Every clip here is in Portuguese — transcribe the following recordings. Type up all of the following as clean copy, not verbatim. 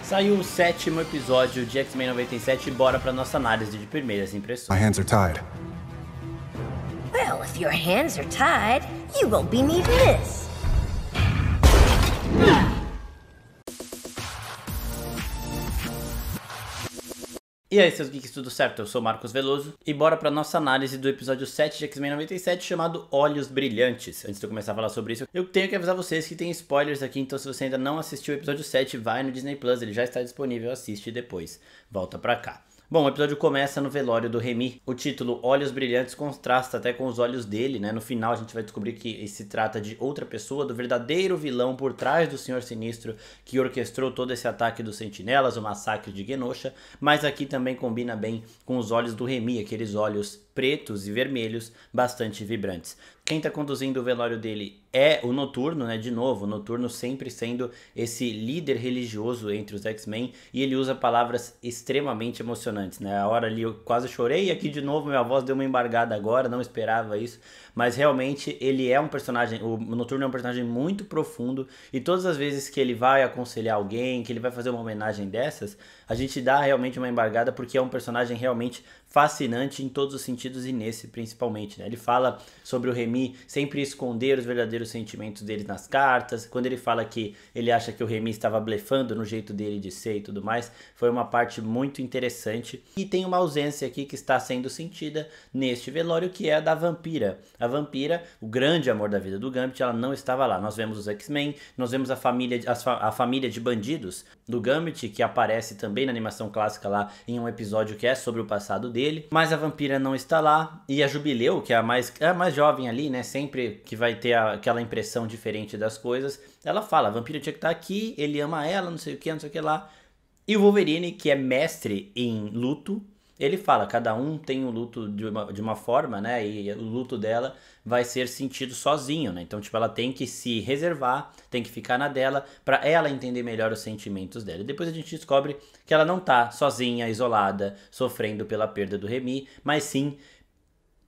Saiu o 7º episódio de X-Men 97 e bora pra nossa análise de primeiras impressões. My hands are tied. Well, if your hands are tied, you won't be needing this. E aí, seus geeks, tudo certo? Eu sou o Marcos Veloso e bora pra nossa análise do episódio 7 de X-Men 97 chamado Olhos Brilhantes. Antes de eu começar a falar sobre isso, eu tenho que avisar vocês que tem spoilers aqui, então se você ainda não assistiu o episódio 7, vai no Disney Plus, ele já está disponível, assiste e depois volta pra cá. Bom, o episódio começa no velório do Remy. O título Olhos Brilhantes contrasta até com os olhos dele, né? No final a gente vai descobrir que se trata de outra pessoa, do verdadeiro vilão por trás do Senhor Sinistro que orquestrou todo esse ataque dos Sentinelas, o massacre de Genosha. Mas aqui também combina bem com os olhos do Remy, aqueles olhos pretos e vermelhos bastante vibrantes. Quem tá conduzindo o velório dele é o Noturno, né? De novo, o Noturno sempre sendo esse líder religioso entre os X-Men, e ele usa palavras extremamente emocionantes, né? A hora ali eu quase chorei, e aqui de novo minha voz deu uma embargada agora, não esperava isso, mas realmente ele é um personagem, o Noturno é um personagem muito profundo, e todas as vezes que ele vai aconselhar alguém, que ele vai fazer uma homenagem dessas, a gente dá realmente uma embargada, porque é um personagem realmente fascinante em todos os sentidos e nesse principalmente, né? Ele fala sobre o Remy sempre esconder os verdadeiros sentimentos dele nas cartas, quando ele fala que ele acha que o Remy estava blefando no jeito dele de ser e tudo mais, foi uma parte muito interessante. E tem uma ausência aqui que está sendo sentida neste velório, que é a da Vampira. A Vampira, o grande amor da vida do Gambit, ela não estava lá. Nós vemos os X-Men, nós vemos a família de bandidos do Gambit, que aparece também na animação clássica lá em um episódio que é sobre o passado dele, mas a Vampira não está lá, e a Jubileu, que é a mais jovem ali, né, sempre que vai ter aquela impressão diferente das coisas, ela fala, a Vampira tinha que estar aqui, ele ama ela, não sei o que, não sei o que lá. E o Wolverine, que é mestre em luto, ele fala, cada um tem um luto de uma forma, né, e o luto dela vai ser sentido sozinho, né, então tipo, ela tem que se reservar, tem que ficar na dela, pra ela entender melhor os sentimentos dela. E depois a gente descobre que ela não tá sozinha, isolada, sofrendo pela perda do Remy, mas sim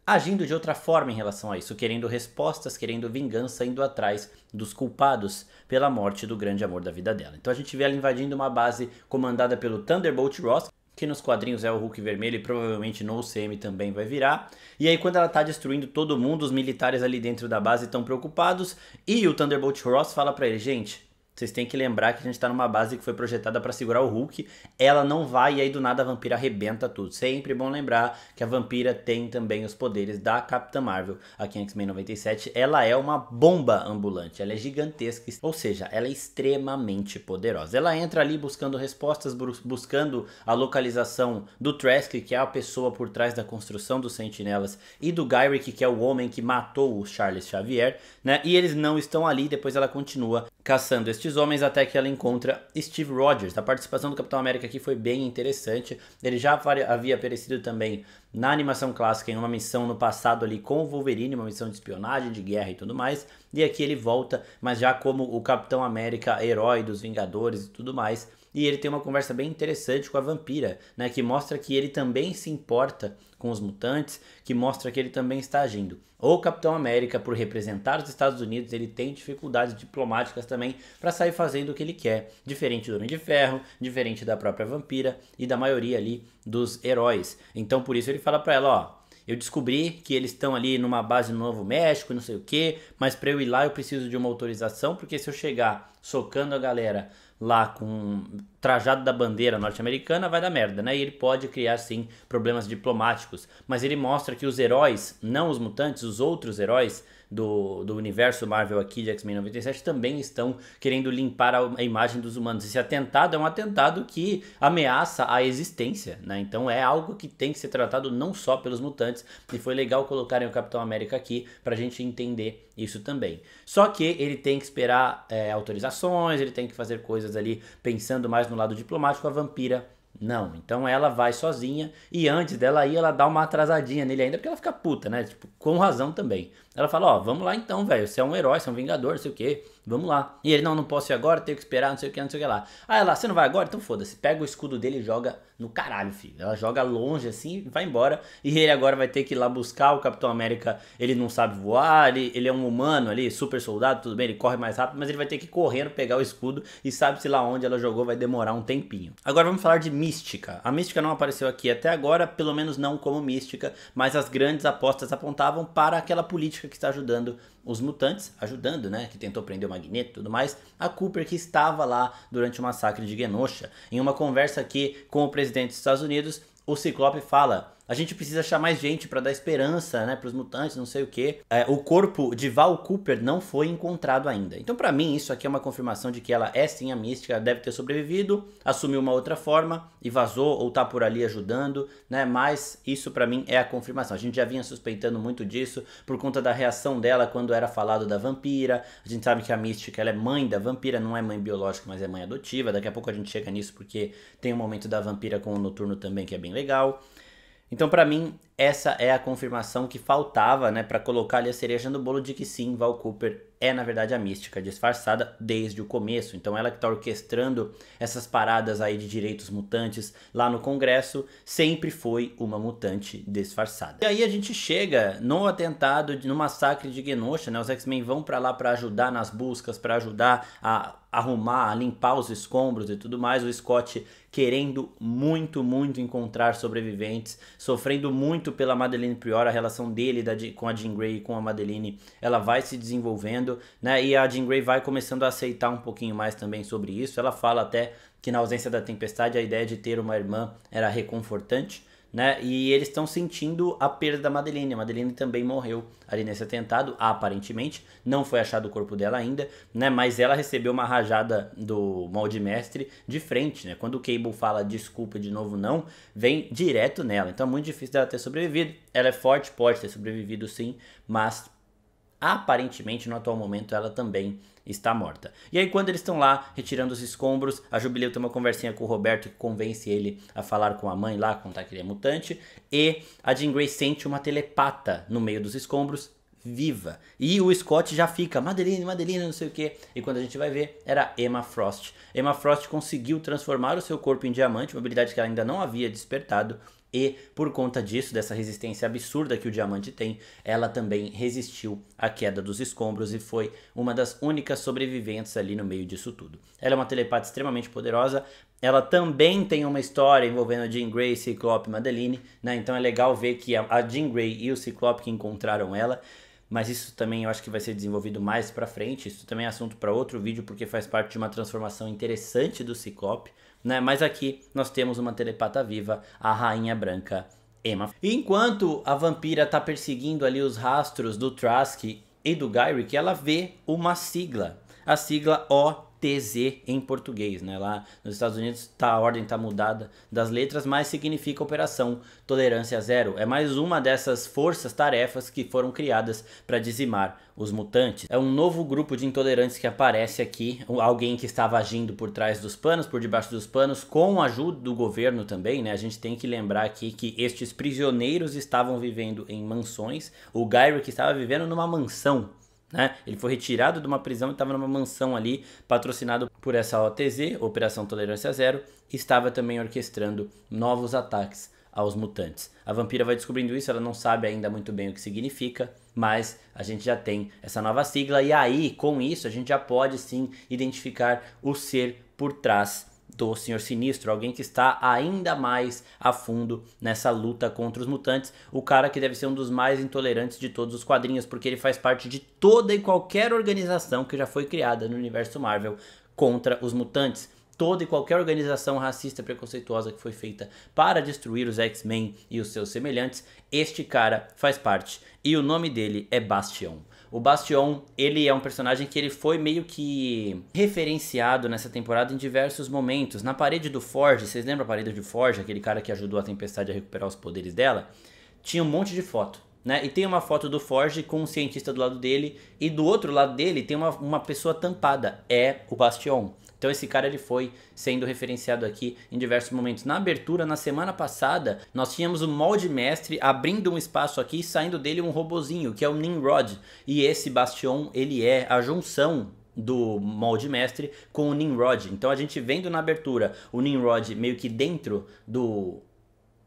agindo de outra forma em relação a isso, querendo respostas, querendo vingança, indo atrás dos culpados pela morte do grande amor da vida dela. Então a gente vê ela invadindo uma base comandada pelo Thunderbolt Ross, que nos quadrinhos é o Hulk vermelho e provavelmente no UCM também vai virar. E aí quando ela tá destruindo todo mundo, os militares ali dentro da base estão preocupados, e o Thunderbolt Ross fala pra ele, gente, vocês têm que lembrar que a gente tá numa base que foi projetada pra segurar o Hulk, ela não vai, e aí do nada a Vampira arrebenta tudo. Sempre bom lembrar que a Vampira tem também os poderes da Capitã Marvel aqui em X-Men 97. Ela é uma bomba ambulante, ela é gigantesca, ou seja, ela é extremamente poderosa. Ela entra ali buscando respostas, buscando a localização do Trask, que é a pessoa por trás da construção dos Sentinelas, e do Gyrick, que é o homem que matou o Charles Xavier, né? E eles não estão ali, depois ela continua caçando estes homens até que ela encontra Steve Rogers. A participação do Capitão América aqui foi bem interessante. Ele já havia aparecido também na animação clássica em uma missão no passado ali com o Wolverine, uma missão de espionagem, de guerra e tudo mais. E aqui ele volta, mas já como o Capitão América, herói dos Vingadores e tudo mais. E ele tem uma conversa bem interessante com a Vampira, né, que mostra que ele também se importa com os mutantes, que mostra que ele também está agindo. O Capitão América, por representar os Estados Unidos, ele tem dificuldades diplomáticas também para sair fazendo o que ele quer, diferente do Homem de Ferro, diferente da própria Vampira e da maioria ali dos heróis. Então por isso ele fala para ela, ó, eu descobri que eles estão ali numa base no Novo México, não sei o que, mas para eu ir lá eu preciso de uma autorização, porque se eu chegar socando a galera lá com trajado da bandeira norte-americana, vai dar merda, né? E ele pode criar, sim, problemas diplomáticos. Mas ele mostra que os heróis, não os mutantes, os outros heróis do universo Marvel aqui de X-Men 97 também estão querendo limpar a imagem dos humanos. Esse atentado é um atentado que ameaça a existência, né? Então é algo que tem que ser tratado não só pelos mutantes, e foi legal colocarem o Capitão América aqui pra gente entender isso também. Só que ele tem que esperar autorizações, ele tem que fazer coisas ali pensando mais no lado diplomático. A Vampira não, então ela vai sozinha, e antes dela ir, ela dá uma atrasadinha nele ainda, porque ela fica puta, né, tipo, com razão também. Ela fala, ó, vamos lá então, velho, você é um herói, você é um vingador, não sei o que, vamos lá. E ele, não posso ir agora, tenho que esperar, não sei o que, não sei o que lá. Aí ela, você não vai agora? Então foda-se, pega o escudo dele e joga no caralho, filho. Ela joga longe assim, vai embora. E ele agora vai ter que ir lá buscar o Capitão América. Ele não sabe voar, ele é um humano ali, super soldado, tudo bem, ele corre mais rápido, mas ele vai ter que ir correndo pegar o escudo. E sabe-se lá onde ela jogou, vai demorar um tempinho. Agora vamos falar de Mística. A Mística não apareceu aqui até agora, pelo menos não como Mística, mas as grandes apostas apontavam para aquela política que está ajudando os mutantes, né, que tentou prender o Magneto e tudo mais, a Cooper, que estava lá durante o massacre de Genosha. Em uma conversa aqui com o presidente dos Estados Unidos, o Ciclope fala: a gente precisa achar mais gente para dar esperança, né, pros mutantes, não sei o que. O corpo de Val Cooper não foi encontrado ainda. Então pra mim isso aqui é uma confirmação de que ela é sim a Mística, deve ter sobrevivido, assumiu uma outra forma e vazou ou tá por ali ajudando, né, mas isso pra mim é a confirmação. A gente já vinha suspeitando muito disso por conta da reação dela quando era falado da vampira. A gente sabe que a Mística, ela é mãe da vampira, não é mãe biológica, mas é mãe adotiva. Daqui a pouco a gente chega nisso porque tem um momento da vampira com o Noturno também que é bem legal. Então, pra mim, essa é a confirmação que faltava, né, pra colocar ali a cereja no bolo de que sim, Val Cooper é, na verdade, a Mística disfarçada desde o começo. Então, ela que tá orquestrando essas paradas aí de direitos mutantes lá no Congresso, sempre foi uma mutante disfarçada. E aí a gente chega no atentado, no massacre de Genosha, né, os X-Men vão pra lá pra ajudar nas buscas, pra ajudar a arrumar, a limpar os escombros e tudo mais. O Scott querendo muito encontrar sobreviventes, sofrendo muito pela Madelyne Pryor. A relação dele com a Jean Grey e com a Madelyne, ela vai se desenvolvendo, né, e a Jean Grey vai começando a aceitar um pouquinho mais também sobre isso. Ela fala até que na ausência da Tempestade a ideia de ter uma irmã era reconfortante, né, e eles estão sentindo a perda da Madelyne. A Madelyne também morreu ali nesse atentado, aparentemente, não foi achado o corpo dela ainda, né, mas ela recebeu uma rajada do Molde Mestre de frente, né, quando o Cable fala desculpa de novo não, vem direto nela. Então é muito difícil dela ter sobrevivido. Ela é forte, pode ter sobrevivido sim, mas aparentemente no atual momento ela também está morta. E aí quando eles estão lá retirando os escombros, a Jubileu tem uma conversinha com o Roberto que convence ele a falar com a mãe lá, contar que ele é mutante, e a Jean Grey sente uma telepata no meio dos escombros, viva. E o Scott já fica, Madelyne, não sei o que. E quando a gente vai ver, era Emma Frost. Emma Frost conseguiu transformar o seu corpo em diamante, uma habilidade que ela ainda não havia despertado. E por conta disso, dessa resistência absurda que o diamante tem, ela também resistiu à queda dos escombros e foi uma das únicas sobreviventes ali no meio disso tudo. Ela é uma telepata extremamente poderosa. Ela também tem uma história envolvendo a Jean Grey, Ciclope e Madelyne, né? Então é legal ver que a Jean Grey e o Ciclope que encontraram ela. Mas isso também eu acho que vai ser desenvolvido mais pra frente. Isso também é assunto para outro vídeo, porque faz parte de uma transformação interessante do Ciclope, né? Mas aqui nós temos uma telepata viva, a Rainha Branca Emma. E enquanto a vampira tá perseguindo ali os rastros do Trask e do Gyrick, ela vê uma sigla, a sigla OTZ em português, né? Lá nos Estados Unidos a ordem tá mudada das letras, mas significa Operação Tolerância Zero. É mais uma dessas forças-tarefas que foram criadas para dizimar os mutantes. É um novo grupo de intolerantes que aparece aqui, alguém que estava agindo por trás dos panos, por debaixo dos panos, com a ajuda do governo também, né? A gente tem que lembrar aqui que estes prisioneiros estavam vivendo em mansões, o Gyrick estava vivendo numa mansão, né? Ele foi retirado de uma prisão e estava numa mansão ali, patrocinado por essa OTZ, Operação Tolerância Zero, e estava também orquestrando novos ataques aos mutantes. A vampira vai descobrindo isso, ela não sabe ainda muito bem o que significa, mas a gente já tem essa nova sigla, e aí, com isso, a gente já pode sim identificar o ser por trás do Senhor Sinistro, alguém que está ainda mais a fundo nessa luta contra os mutantes, o cara que deve ser um dos mais intolerantes de todos os quadrinhos, porque ele faz parte de toda e qualquer organização que já foi criada no universo Marvel contra os mutantes. Toda e qualquer organização racista e preconceituosa que foi feita para destruir os X-Men e os seus semelhantes, este cara faz parte. E o nome dele é Bastion. O Bastion, ele é um personagem que ele foi meio que referenciado nessa temporada em diversos momentos. Na parede do Forge, vocês lembram a parede do Forge, aquele cara que ajudou a Tempestade a recuperar os poderes dela? Tinha um monte de foto, né? E tem uma foto do Forge com um cientista do lado dele, e do outro lado dele tem uma pessoa tampada, é o Bastion. Então esse cara ele foi sendo referenciado aqui em diversos momentos. Na abertura, na semana passada, nós tínhamos o Molde Mestre abrindo um espaço aqui e saindo dele um robozinho, que é o Nimrod. E esse Bastion, ele é a junção do molde mestre com o Nimrod. Então a gente vendo na abertura o Nimrod meio que dentro do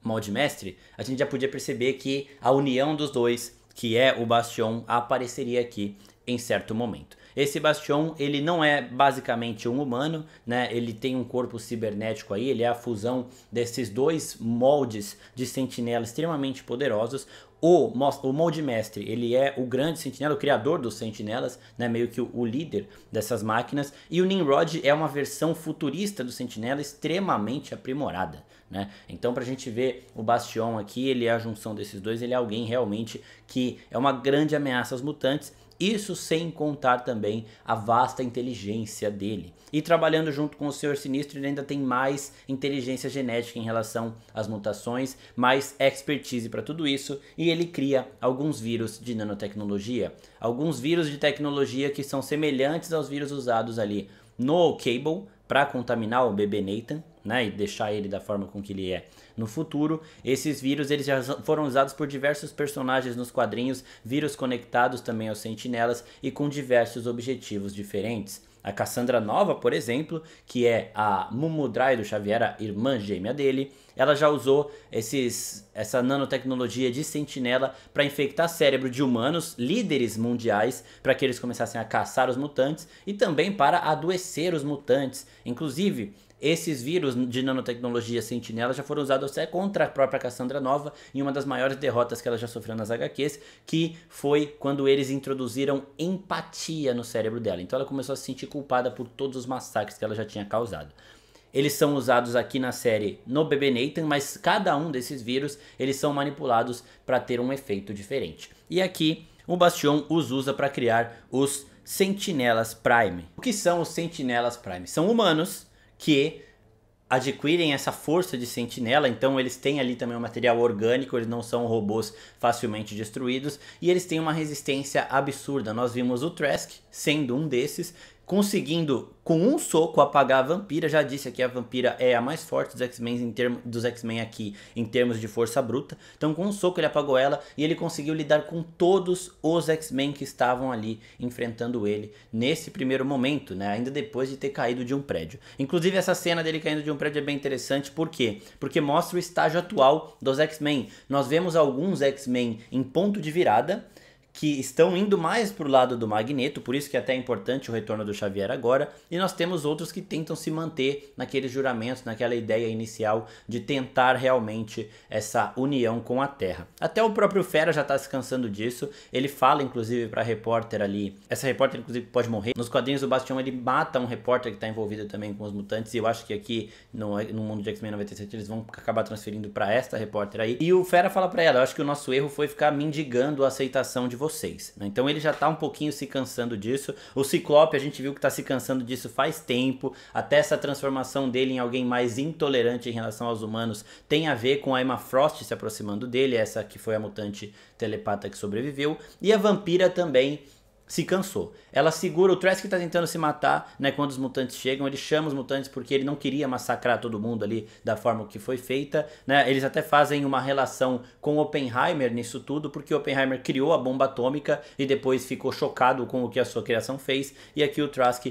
molde mestre, a gente já podia perceber que a união dos dois, que é o Bastion, apareceria aqui em certo momento. Esse Bastion, ele não é basicamente um humano, né? Ele tem um corpo cibernético aí, ele é a fusão desses dois moldes de sentinela extremamente poderosos. O molde mestre, ele é o grande sentinela, o criador dos sentinelas, né? Meio que o líder dessas máquinas. E o Nimrod é uma versão futurista do sentinela extremamente aprimorada, né? Então, pra gente ver o Bastion aqui, ele é a junção desses dois, ele é alguém realmente que é uma grande ameaça aos mutantes. Isso sem contar também a vasta inteligência dele. E trabalhando junto com o Senhor Sinistro, ele ainda tem mais inteligência genética em relação às mutações, mais expertise para tudo isso, e ele cria alguns vírus de nanotecnologia. Alguns vírus de tecnologia que são semelhantes aos vírus usados ali no Cable para contaminar o bebê Nathan, né, e deixar ele da forma com que ele é no futuro. Esses vírus eles já foram usados por diversos personagens nos quadrinhos, vírus conectados também aos sentinelas e com diversos objetivos diferentes. A Cassandra Nova, por exemplo, que é a Mumudrai do Xavier, a irmã gêmea dele, ela já usou essa nanotecnologia de sentinela para infectar cérebro de humanos, líderes mundiais, para que eles começassem a caçar os mutantes e também para adoecer os mutantes. Inclusive, esses vírus de nanotecnologia sentinela já foram usados até contra a própria Cassandra Nova em uma das maiores derrotas que ela já sofreu nas HQs, que foi quando eles introduziram empatia no cérebro dela. Então ela começou a se sentir culpada por todos os massacres que ela já tinha causado. Eles são usados aqui na série no bebê Nathan, mas cada um desses vírus eles são manipulados para ter um efeito diferente. E aqui o Bastion os usa para criar os Sentinelas Prime. O que são os Sentinelas Prime? São humanos que adquirem essa força de sentinela, então eles têm ali também um material orgânico, eles não são robôs facilmente destruídos, e eles têm uma resistência absurda. Nós vimos o Trask sendo um desses, conseguindo com um soco apagar a Vampira. Já disse aqui, a Vampira é a mais forte dos X-Men aqui em termos de força bruta. Então com um soco ele apagou ela e ele conseguiu lidar com todos os X-Men que estavam ali enfrentando ele nesse primeiro momento, né? Ainda depois de ter caído de um prédio. Inclusive essa cena dele caindo de um prédio é bem interessante. Por quê? Porque mostra o estágio atual dos X-Men. Nós vemos alguns X-Men em ponto de virada, que estão indo mais para o lado do Magneto, por isso que é até importante o retorno do Xavier agora, e nós temos outros que tentam se manter naqueles juramentos, naquela ideia inicial de tentar realmente essa união com a Terra. Até o próprio Fera já está se cansando disso, ele fala inclusive para a repórter ali, essa repórter inclusive pode morrer. Nos quadrinhos do Bastion ele mata um repórter que está envolvido também com os mutantes, e eu acho que aqui no mundo de X-Men 97 eles vão acabar transferindo para esta repórter aí, e o Fera fala para ela, eu acho que o nosso erro foi ficar mendigando a aceitação de vocês, né? Então ele já tá um pouquinho se cansando disso. O Ciclope a gente viu que tá se cansando disso faz tempo. Até essa transformação dele em alguém mais intolerante em relação aos humanos tem a ver com a Emma Frost se aproximando dele, essa que foi a mutante telepata que sobreviveu. E a Vampira também se cansou. Ela segura o Trask, que tá tentando se matar, né, quando os mutantes chegam. Ele chama os mutantes porque ele não queria massacrar todo mundo ali da forma que foi feita, né? Eles até fazem uma relação com Oppenheimer nisso tudo, porque Oppenheimer criou a bomba atômica e depois ficou chocado com o que a sua criação fez, e aqui o Trask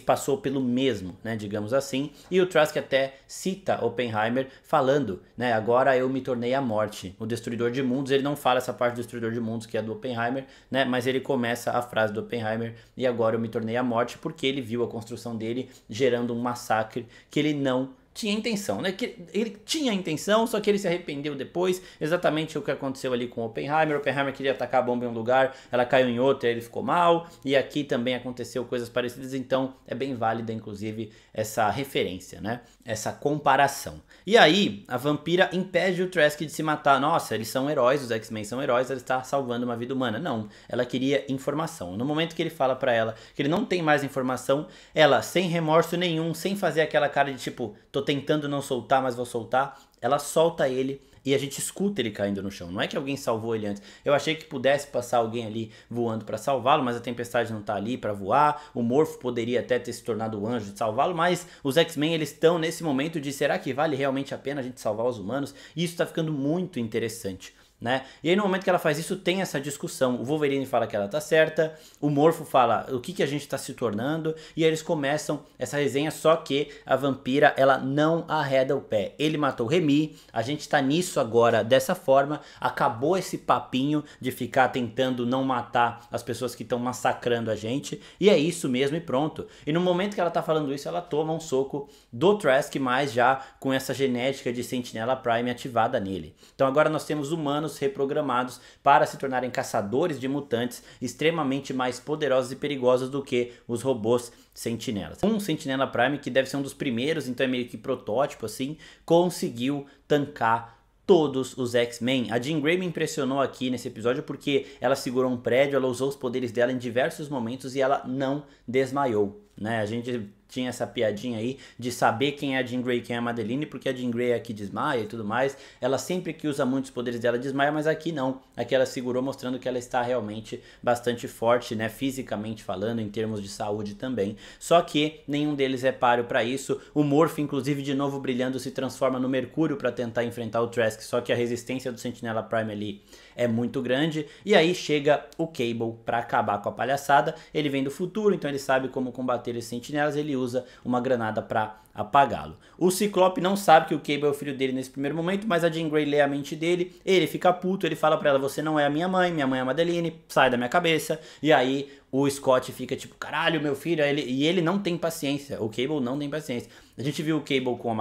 passou pelo mesmo, né, digamos assim. E o Trask até cita Oppenheimer falando, né, agora eu me tornei a morte, o destruidor de mundos. Ele não fala essa parte do destruidor de mundos que é do Oppenheimer, né, mas ele começa a frase do Oppenheimer, e agora eu me tornei a morte, porque ele viu a construção dele gerando um massacre que ele não tinha intenção, né? Que ele tinha intenção, só que ele se arrependeu depois. Exatamente o que aconteceu ali com o Oppenheimer. O Oppenheimer queria atacar a bomba em um lugar, ela caiu em outro, ele ficou mal. E aqui também aconteceu coisas parecidas, então é bem válida, inclusive, essa referência, né? Essa comparação. E aí, a Vampira impede o Trask de se matar. Nossa, eles são heróis, os X-Men são heróis, ela está salvando uma vida humana. Não, ela queria informação. No momento que ele fala pra ela que ele não tem mais informação, ela, sem remorso nenhum, sem fazer aquela cara de tipo, tô tentando não soltar, mas vou soltar, ela solta ele e a gente escuta ele caindo no chão. Não é que alguém salvou ele antes. Eu achei que pudesse passar alguém ali voando pra salvá-lo, mas a Tempestade não tá ali pra voar. O Morpho poderia até ter se tornado o anjo de salvá-lo, mas os X-Men eles estão nesse momento de será que vale realmente a pena a gente salvar os humanos? E isso tá ficando muito interessante. né? E aí no momento que ela faz isso, tem essa discussão. O Wolverine fala que ela tá certa, o Morpho fala o que a gente tá se tornando, e aí eles começam essa resenha, só que a vampira, ela não arreda o pé. Ele matou o Remy, a gente tá nisso agora dessa forma, acabou esse papinho de ficar tentando não matar as pessoas que estão massacrando a gente, e é isso mesmo e pronto. E no momento que ela tá falando isso, ela toma um soco do Trask, mas já com essa genética de Sentinela Prime ativada nele. Então agora nós temos humanos reprogramados para se tornarem caçadores de mutantes extremamente mais poderosos e perigosos do que os robôs sentinelas. Um Sentinela Prime, que deve ser um dos primeiros, então é meio que protótipo assim, conseguiu tancar todos os X-Men. A Jean Grey me impressionou aqui nesse episódio porque ela segurou um prédio, ela usou os poderes dela em diversos momentos e ela não desmaiou, né? A gente tinha essa piadinha aí de saber quem é a Jean Grey e quem é a Madeline, porque a Jean Grey é a que desmaia e tudo mais. Ela sempre que usa muitos poderes dela desmaia, mas aqui não. Aqui ela segurou, mostrando que ela está realmente bastante forte, né, fisicamente falando, em termos de saúde também. Só que nenhum deles é páreo para isso. O Morph, inclusive, de novo brilhando, se transforma no Mercúrio para tentar enfrentar o Trask, só que a resistência do Sentinela Prime ali é muito grande. E aí chega o Cable para acabar com a palhaçada. Ele vem do futuro, então ele sabe como combater esses sentinelas, ele usa uma granada para apagá-lo. O Ciclope não sabe que o Cable é o filho dele nesse primeiro momento, mas a Jean Grey lê a mente dele, ele fica puto, ele fala pra ela: você não é a minha mãe é a Madeline, sai da minha cabeça. E aí o Scott fica tipo: caralho, meu filho. E ele não tem paciência, o Cable não tem paciência. A gente viu o Cable com a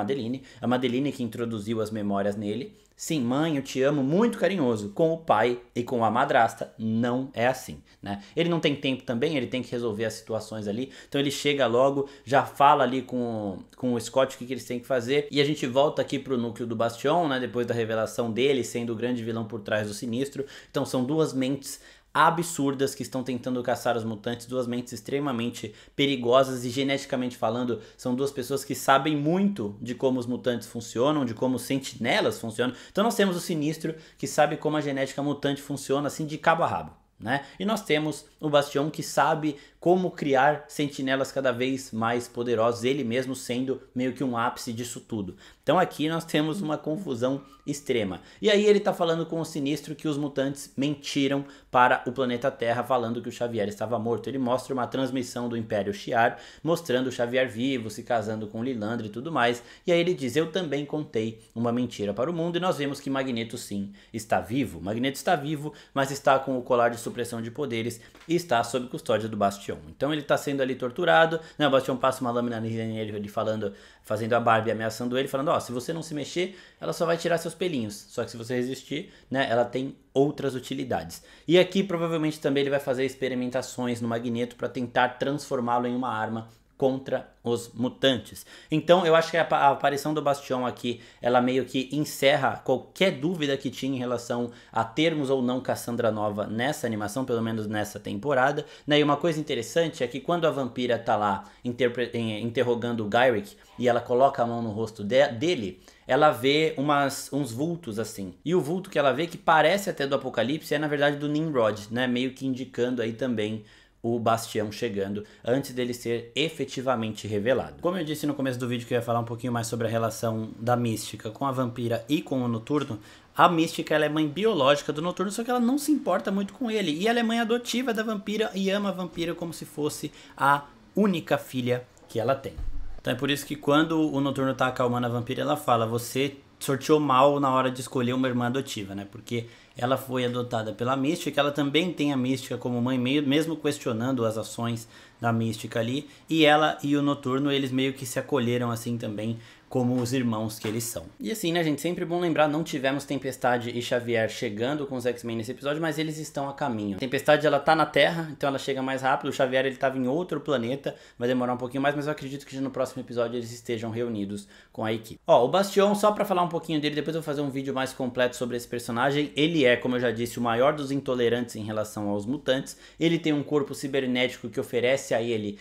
Madeline que introduziu as memórias nele. Sim, mãe, eu te amo, muito carinhoso. Com o pai e com a madrasta, não é assim, né? Ele não tem tempo também, ele tem que resolver as situações ali. Então ele chega logo, já fala ali com o Scott o que eles têm que fazer. E a gente volta aqui pro núcleo do Bastion, né? Depois da revelação dele, sendo o grande vilão por trás do Sinistro. Então são duas mentes absurdas que estão tentando caçar os mutantes, duas mentes extremamente perigosas e geneticamente falando, são duas pessoas que sabem muito de como os mutantes funcionam, de como os sentinelas funcionam. Então nós temos o Sinistro, que sabe como a genética mutante funciona assim de cabo a rabo, né? E nós temos o Bastion, que sabe como criar sentinelas cada vez mais poderosos, ele mesmo sendo meio que um ápice disso tudo. Então aqui nós temos uma confusão extrema. E aí ele tá falando com o Sinistro que os mutantes mentiram para o planeta Terra, falando que o Xavier estava morto. Ele mostra uma transmissão do Império Shi'ar, mostrando o Xavier vivo, se casando com Lilandra e tudo mais. E aí ele diz: eu também contei uma mentira para o mundo. E nós vemos que Magneto sim está vivo. Magneto está vivo, mas está com o colar de supressão de poderes e está sob custódia do Bastion. Então ele está sendo ali torturado, né? O Bastion passa uma lâmina nele falando, fazendo a Barbie, ameaçando ele, falando: ó, se você não se mexer, ela só vai tirar seus pelinhos. Só que se você resistir, né, ela tem outras utilidades. E aqui provavelmente também ele vai fazer experimentações no Magneto para tentar transformá-lo em uma arma contra os mutantes. Então eu acho que a aparição do Bastion aqui, ela meio que encerra qualquer dúvida que tinha em relação a termos ou não Cassandra Nova nessa animação, pelo menos nessa temporada, né? E uma coisa interessante é que quando a vampira tá lá interrogando o Gyrick e ela coloca a mão no rosto dele, ela vê uns vultos assim. E o vulto que ela vê, que parece até do Apocalipse, é na verdade do Nimrod, né? Meio que indicando aí também o Bastion chegando antes dele ser efetivamente revelado. Como eu disse no começo do vídeo que eu ia falar um pouquinho mais sobre a relação da Mística com a vampira e com o Noturno, a Mística, ela é mãe biológica do Noturno, só que ela não se importa muito com ele. E ela é mãe adotiva da vampira e ama a vampira como se fosse a única filha que ela tem. Então é por isso que quando o Noturno tá acalmando a vampira, ela fala: você sorteou mal na hora de escolher uma irmã adotiva, né? Porque ela foi adotada pela Mística, ela também tem a Mística como mãe, mesmo questionando as ações da Mística ali. E ela e o Noturno, eles meio que se acolheram assim também, como os irmãos que eles são. E assim, né, gente, sempre bom lembrar, não tivemos Tempestade e Xavier chegando com os X-Men nesse episódio, mas eles estão a caminho. A Tempestade, ela tá na Terra, então ela chega mais rápido. O Xavier, ele tava em outro planeta, vai demorar um pouquinho mais, mas eu acredito que já no próximo episódio eles estejam reunidos com a equipe. Ó, o Bastion, só pra falar um pouquinho dele, depois eu vou fazer um vídeo mais completo sobre esse personagem. Ele é, como eu já disse, o maior dos intolerantes em relação aos mutantes. Ele tem um corpo cibernético que oferece a ele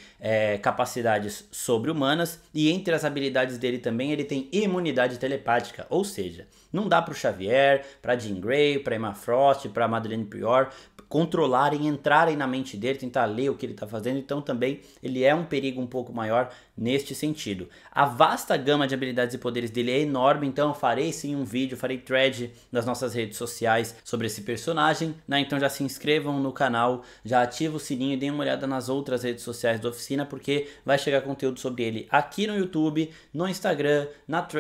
capacidades sobre-humanas, e entre as habilidades dele também também ele tem imunidade telepática, ou seja, não dá pro Xavier, pra Jean Grey, pra Emma Frost, pra Madeleine Priory controlarem, entrarem na mente dele, tentar ler o que ele está fazendo, então também ele é um perigo um pouco maior neste sentido. A vasta gama de habilidades e poderes dele é enorme, então eu farei sim um vídeo, farei thread nas nossas redes sociais sobre esse personagem, né? Então já se inscrevam no canal, já ativa o sininho e deem uma olhada nas outras redes sociais da oficina, porque vai chegar conteúdo sobre ele aqui no YouTube, no Instagram,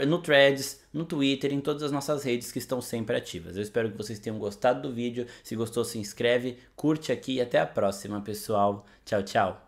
no Threads, no Twitter, em todas as nossas redes que estão sempre ativas. Eu espero que vocês tenham gostado do vídeo. Se gostou, se inscreve, curte aqui e até a próxima, pessoal. Tchau, tchau.